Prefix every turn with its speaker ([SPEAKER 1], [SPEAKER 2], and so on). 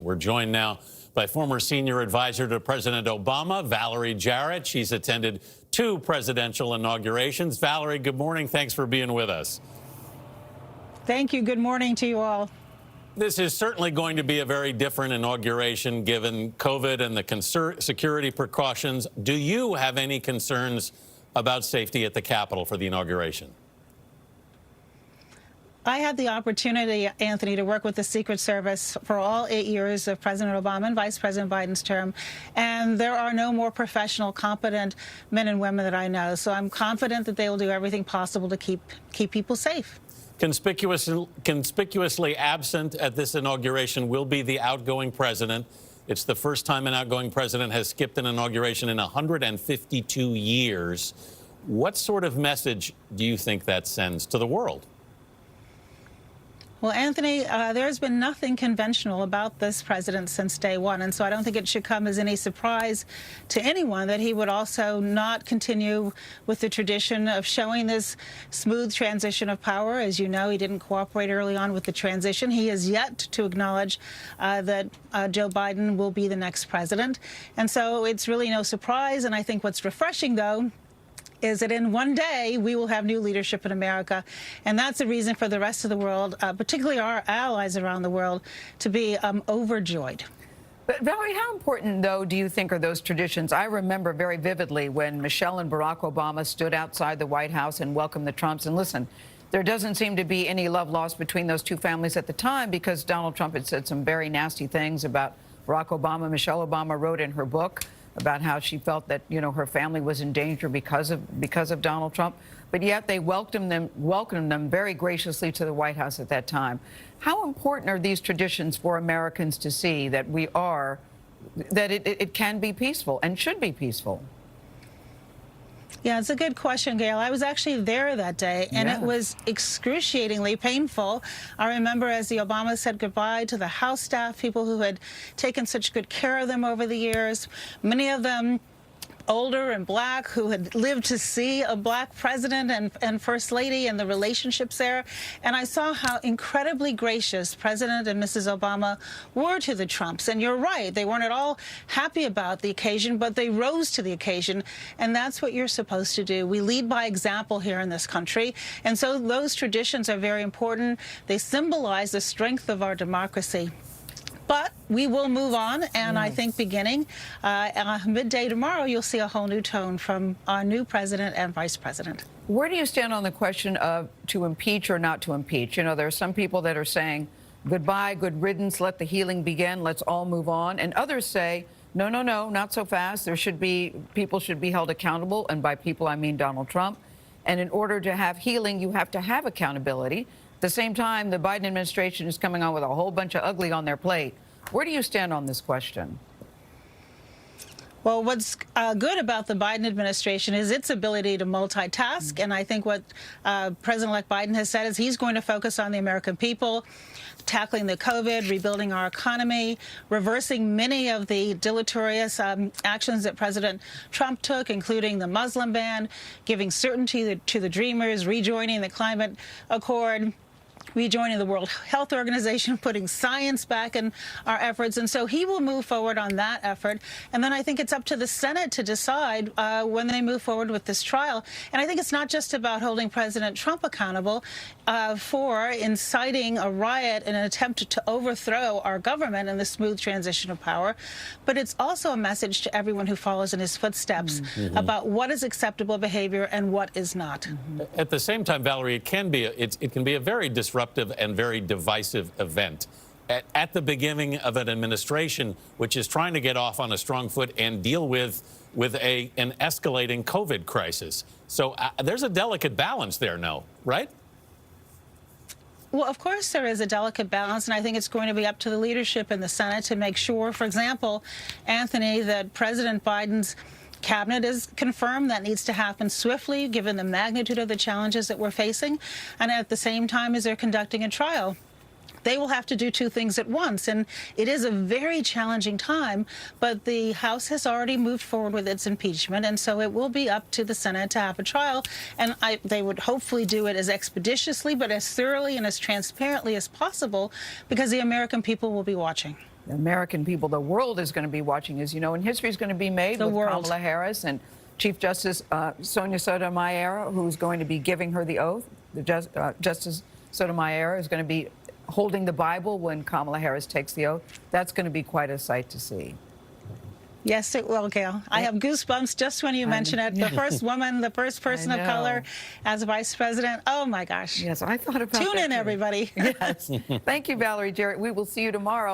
[SPEAKER 1] We're joined now by former senior advisor to President Obama, Valerie Jarrett. She's attended 2 presidential inaugurations. Valerie, good morning. Thanks for being with us.
[SPEAKER 2] Thank you. Good morning to you all.
[SPEAKER 1] This is certainly going to be a very different inauguration given COVID and the security precautions. Do you have any concerns about safety at the Capitol for the inauguration?
[SPEAKER 2] I had the opportunity, Anthony, to work with the Secret Service for all 8 years of President Obama and Vice President Biden's term, and there are no more professional, competent men and women that I know. So I'm confident that they will do everything possible to keep people safe. Conspicuously absent at this inauguration will be the outgoing president. It's the first time an outgoing president has skipped an inauguration in 152 years. What sort of message do you think that sends to the world? Well, Anthony, there's been nothing conventional about this president since day one, and so I don't think it should come as any surprise to anyone that he would also not continue with the tradition of showing this smooth transition of power. As you know, he didn't cooperate early on with the transition. He has yet to acknowledge that Joe Biden will be the next president, and so it's really no surprise. And I think what's refreshing, though, is that in one day we will have new leadership in America, and that's a reason for the rest of the world, particularly our allies around the world, to be overjoyed.
[SPEAKER 3] But Valerie, how important, though, do you think are those traditions? I remember very vividly when Michelle and Barack Obama stood outside the White House and welcomed the Trumps. And listen, there doesn't seem to be any love lost between those two families at the time because Donald Trump had said some very nasty things about Barack Obama. Michelle Obama wrote in her book about how she felt that, you know, her family was in danger because of Donald Trump. But yet they welcomed them very graciously to the White House at that time. How important are these traditions for Americans to see that it can be peaceful and should be peaceful?
[SPEAKER 2] Yeah, it's a good question, Gayle. I was actually there that day, and It was excruciatingly painful. I remember as the Obamas said goodbye to the House staff, people who had taken such good care of them over the years, many of them older and black, who had lived to see a black president and first lady and the relationships there. And I saw how incredibly gracious President and Mrs. Obama were to the Trumps. And you're right, they weren't at all happy about the occasion, but they rose to the occasion. And that's what you're supposed to do. We lead by example here in this country. And so those traditions are very important. They symbolize the strength of our democracy. But we will move on, and I think beginning midday tomorrow, you'll see a whole new tone from our new president and vice president.
[SPEAKER 3] Where do you stand on the question of to impeach or not to impeach? You know, there are some people that are saying, goodbye, good riddance, let the healing begin, let's all move on. And others say, no, no, no, not so fast. People should be held accountable, and by people I mean Donald Trump. And in order to have healing, you have to have accountability. At the same time, the Biden administration is coming on with a whole bunch of ugly on their plate. Where do you stand on this question?
[SPEAKER 2] Well, what's good about the Biden administration is its ability to multitask. And I think what President-elect Biden has said is he's going to focus on the American people, tackling the COVID, rebuilding our economy, reversing many of the deleterious actions that President Trump took, including the Muslim ban, giving certainty to the dreamers, rejoining the climate accord, rejoining the World Health Organization, putting science back in our efforts. And so he will move forward on that effort. And then I think it's up to the Senate to decide when they move forward with this trial. And I think it's not just about holding President Trump accountable for inciting a riot in an attempt to overthrow our government and the smooth transition of power, but it's also a message to everyone who follows in his footsteps about what is acceptable behavior and what is not.
[SPEAKER 1] At the same time, Valerie, it can be a very disruptive and very divisive event at the beginning of an administration which is trying to get off on a strong foot and deal with an escalating COVID crisis. So there's a delicate balance there, no, right?
[SPEAKER 2] Well, of course there is a delicate balance, and I think it's going to be up to the leadership in the Senate to make sure, for example, Anthony, that President Biden's Cabinet has confirmed that needs to happen swiftly, given the magnitude of the challenges that we're facing, and at the same time as they're conducting a trial. They will have to do 2 things at once, and it is a very challenging time, but the House has already moved forward with its impeachment, and so it will be up to the Senate to have a trial, and they would hopefully do it as expeditiously but as thoroughly and as transparently as possible, because the American people will be watching.
[SPEAKER 3] the American people, the world is going to be watching, as you know, and history is going to be made with Kamala Harris and Chief Justice Sonia Sotomayor, who's going to be giving her the oath. Justice Sotomayor is going to be holding the Bible when Kamala Harris takes the oath. That's going to be quite a sight to see.
[SPEAKER 2] Yes, it will, Gayle. I have goosebumps just when you mention it. The first woman, the first person of color as vice president. Oh, my gosh.
[SPEAKER 3] Yes, I thought about that.
[SPEAKER 2] Tune in,
[SPEAKER 3] too.
[SPEAKER 2] everybody.
[SPEAKER 3] Yes. Thank you, Valerie Jarrett. We will see you tomorrow.